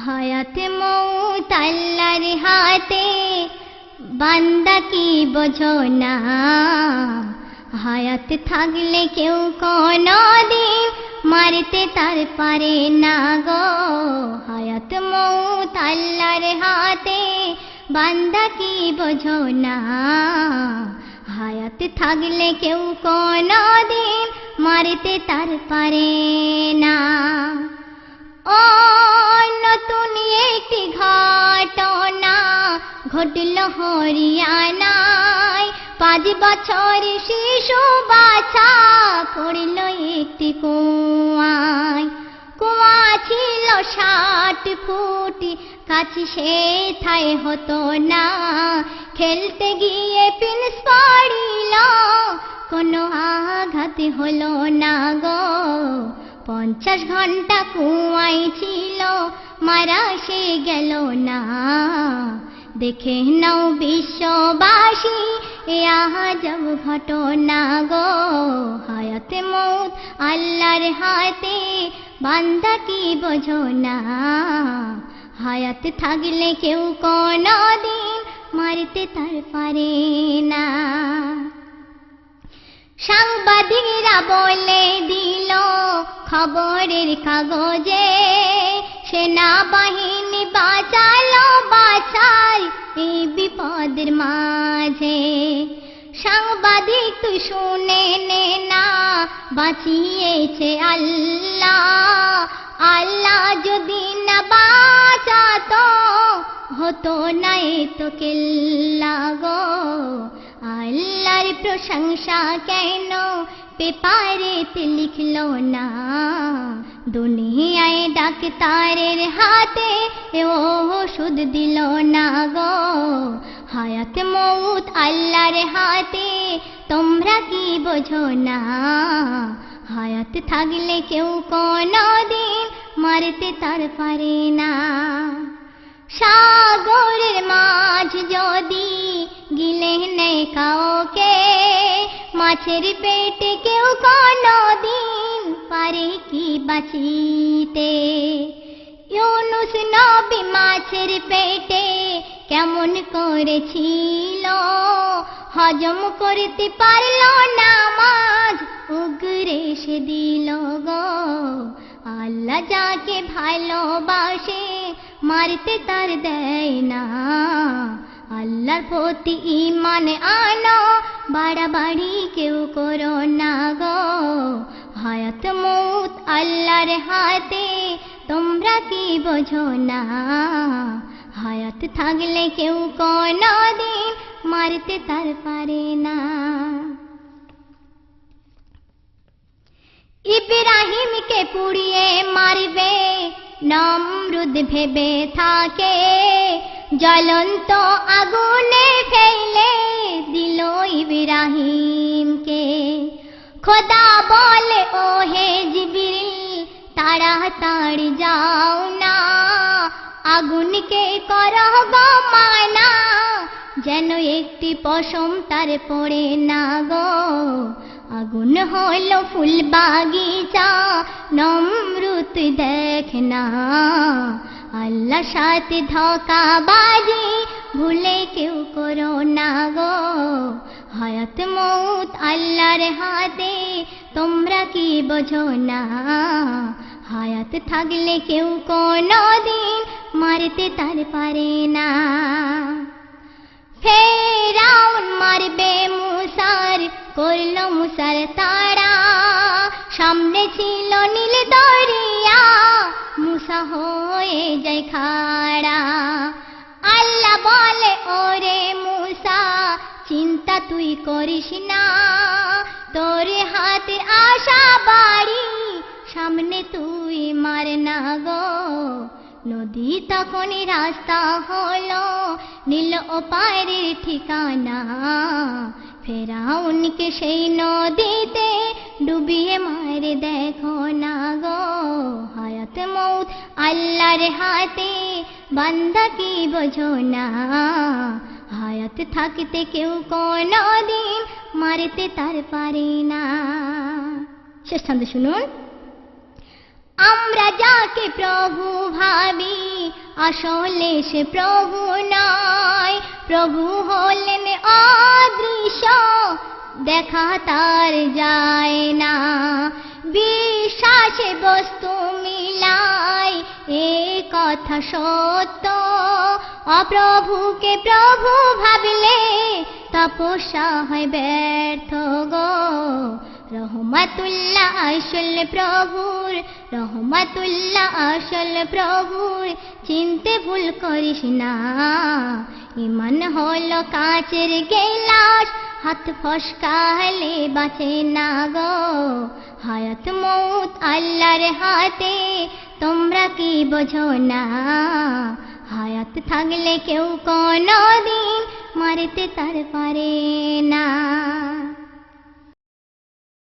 হায়াত মৌত আল্লাহর হাতে, বান্দা কি বোঝো না। হায়াত থাকলে কেউ কোনদিন মারতে তার পারে না গো। হায়াত মৌত আল্লাহর হাতে, বান্দা কি বোঝো না। হায়াত থাকলে কেউ কোনদিন মারতে তার পারে না। ও নতুন একটি ঘটনা ঘটল হরিয়ানায়। 5 বছর শিশু বাচ্চা পড়ল একটি কুয়ায়। কুয়া ছিল 60 ফুট, কাছে সেথায় হতো না। খেলতে গিয়ে পিনস পড়িল, কোনো আঘাত হলো না গো। 50 ঘন্টা কুয়ায় ছিল, মারা সে গেল না। দেখে নাও বিশ্ববাসী এ আজব ঘটনা গো। হায়াত মৌত আল্লাহর হাতে, বান্দা কি বোঝো না। হায়াত থাকলে কেউ কোনদিন মারতে তার পারে না। সাংবাদিকরা বলে দিল খবরের কাগজে, সেনাবাহিনী বাঁচালো বাছাই এই বিপদের মাঝে। সাংবাদিক তুই শুনে নে না, বাঁচিয়েছে আল্লাহ। আল্লাহ যদি না বাঁচাতো, হতো না এতো কেল্লা গো। আল্লাহর প্রশংসা কেন পেপারেতে লিখলো না। দুনিয়ায় ডাক্তারের হাতে ও ওষুধ দিল না গো। হায়াত মৌত আল্লাহর হাতে, তোমরা কি বোঝো না। হায়াত থাকলে কেউ কোনদিন মারতে তার পারে না। সাগরের মাছ যদি গিলে নেই কাউকে, মাছের পেটে কেউ কোনদিন পারে কি বাঁচিতে। ইউনুস নবী মাছের পেটে কেমন করেছিল, হজম করতে পারল না মাছ, উগরে সে দিল গো। আল্লাহ যাকে ভালোবাসে মারতে তার দেয় না। আল্লাহর প্রতি ঈমান আনো, বাড়াবাড়ি কেউ করো না গো। হায়াত মৌত আল্লাহর হাতে, তোমরা কি বোঝো না। হায়াত থাকলে কেউ কোনদিন মারতে তার পারে না। ইব্রাহিমকে পুড়িয়ে মারবে নমরুদ ভেবে থাকে, জ্বলন্ত আগুনে ফেলে দিল ইব্রাহিমকে। খোদা বলে ও হে জিবরিল, তাড়াতাড়ি যাও না, আগুনকে করো গো মানা, যেন একটি পশম তার পড়ে না গো। আগুন হলো ফুল বাগিচা, নমরুদ দেখ না। আল্লাহ সাথে ধোঁকাবাজি ভুলে কেউ করো না গো। হায়াত মৌত আল্লাহর হাতে, তোমরা কি বোঝো না। হায়াত থাকলে কেউ কোনদিন মারতে তার পারে না। ফেরাউন মারবে মুসার, করলো মুসার তাড়া। সামনে ছিল নীল দরিয়া, মুসা হয়ে যায় খাড়া। আল্লাহ বলে ওরে মুসা, চিন্তা তুই করিস না, তোর হাতের আশা বাড়ি, সামনে তুই মার না গো। নদী তখনই রাস্তা হলো, নীল ওপারের ঠিকানা। ফেরাউনকে সেই নদীতে ডুবিয়ে মারে দেখো না গো। হায়াত মৌত আল্লাহর হাতে, বান্দা কি বোঝো না। হায়াত থাকতে কেউ কোনদিন মারতে তার পারে না। শেষ ছন্দ শুনুন। আমরা যাকে প্রভু ভাবি, আসলে সে প্রভু নয়। প্রভু হলেন অদৃশ্য, দেখা তার যায় না। বিশ্বাসে বস্তু মিলাই এ কথা সত্য। অপ্রভুকে প্রভু ভাবলে তপস্যা হয় ব্যর্থ গো। রহমাতুল্লাহ আসল প্রভুর, রহমাতুল্লাহ আসল প্রভুর, চিনতে ভুল করিস না। ইমান হলো কাচের গেলাস, হাত ফসকালে বাঁচে না গো। হায়াত মৌত আল্লাহর হাতে, তোমরা কি বোঝো না? হায়াত থাকলে কেউ কোনদিন মারতে তার পারে না।